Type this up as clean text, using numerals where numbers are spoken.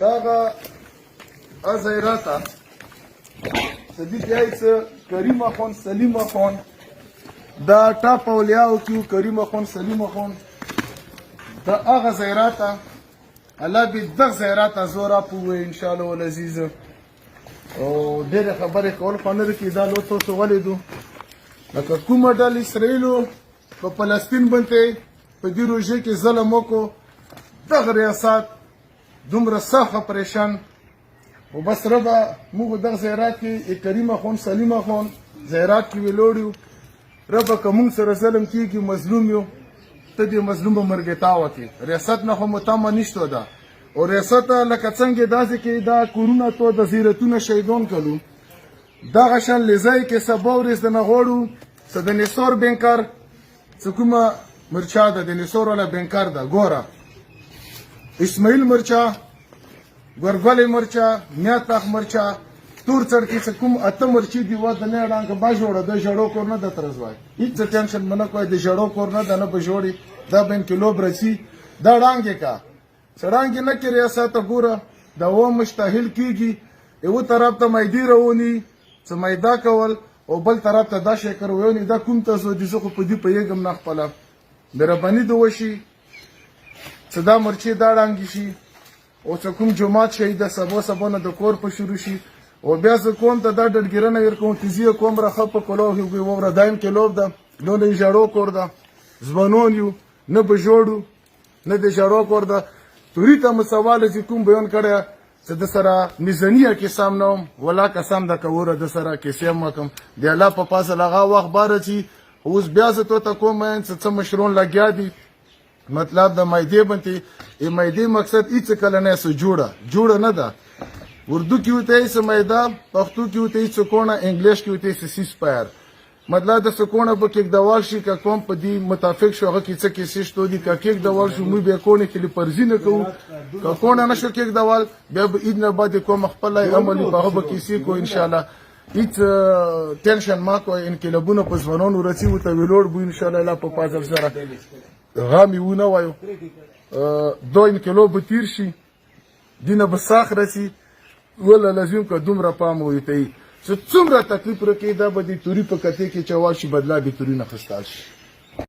داغه ازیراتا سدی جایس کریم اخوان سلیم اخوان دا ټاپ اولیاء کیو کریم اخوان سلیم اخوان دا هغه زیراتا الله به د زیراتا زورا پوه ان شاء الله ولعزیز او ډېر خبرې کول خو نه کې دا لوڅو څه ولیدو لکه کومه ډله اسرائیلو په فلسطین باندې په دې روژه کې ظلم وکړو دغه ریاست دومره سخت پریشان او بس ربا موږ دغه زیارات کې کریم اخوان سلیم اخوان زیارات کې ویلوړو ربا که موږ سره ظلم کېږي مظلوم یو ته دې مظلوم مرګتا وکړي ریاست نه خو متامه نشته ده او ریاست لکه څنګه داسې کې دا کورونا تو د زیرتونه شهیدون کړو دغه شان لزای کې سبا ورځ د نغوړو څه د نثور بینکر څه کومه مرچا ده د نثور والا بینکر ده ګوره اسماعیل مرچا ګورګل مرچا میاتاخ مرچا تور څړکی څه کوم اته مرچی دی و د نه ډانګ با جوړه د جړو کور نه د ترزوای هیڅ ټینشن منه کوي د جړو کور نه د نه بجوړي دا بین کیلو برسي دا ډانګ کا سړانګ نه کې ریاست ګوره دا و مستحیل کیږي یو طرف ته مېدی رونی څه مېدا کول او بل طرف ته دا شکر وونی دا کوم تاسو د زخه په دې پیغام نه خپل مهرباني دوشي صدا مرچی دا ډانګ شي او څه کوم جمعات شهید سبا نه د کور په شروع شي او بیا زه کوم ته دا ډډګرنه ور کوم تیزی کوم راخه په کولو هی وره دایم کې لوب ده نو نه جړو کور ده زبانون یو نه بجوړو نه د جړو کور ده توري ته مسواله چې کوم بیان کړه چې د سره میزانیه کې سامنوم ولا قسم د کوره د سره کې سم کوم دی الله په پاسه لغه وخت بار چی اوس بیا زه ته کوم څه مشرون لګیا دي مطلب د مایدې باندې مایدې مقصد هیڅ کله نه سو جوړه نه ده اردو کې وته سه مایدا پښتو کې وته سکونه انګلیش کې وته سیس پایر مطلب د سکونه په کې دوال شي که کوم په دې متافق شو هغه کې څه کې سیشتو دي که کې دوال شو مو به کونه کې پرځي نه کوو که کونه نشو کې دوال بیا به اذن بعد کوم خپل عملی په هغه کې سي کو ان شاء الله هیڅ ټینشن ما کو انقلابونه په ځوانونو رسي وته ویلوړ بو ان شاء الله لا په پازل سره غامي ونه وایو دو انقلاب تیر شي دینه بساخ رسي ولا لازم که دومره پام وي ته چې څومره تکلیف ورکې دا به د توري په کته کې چوال شي بدلا به توري نه خستال شي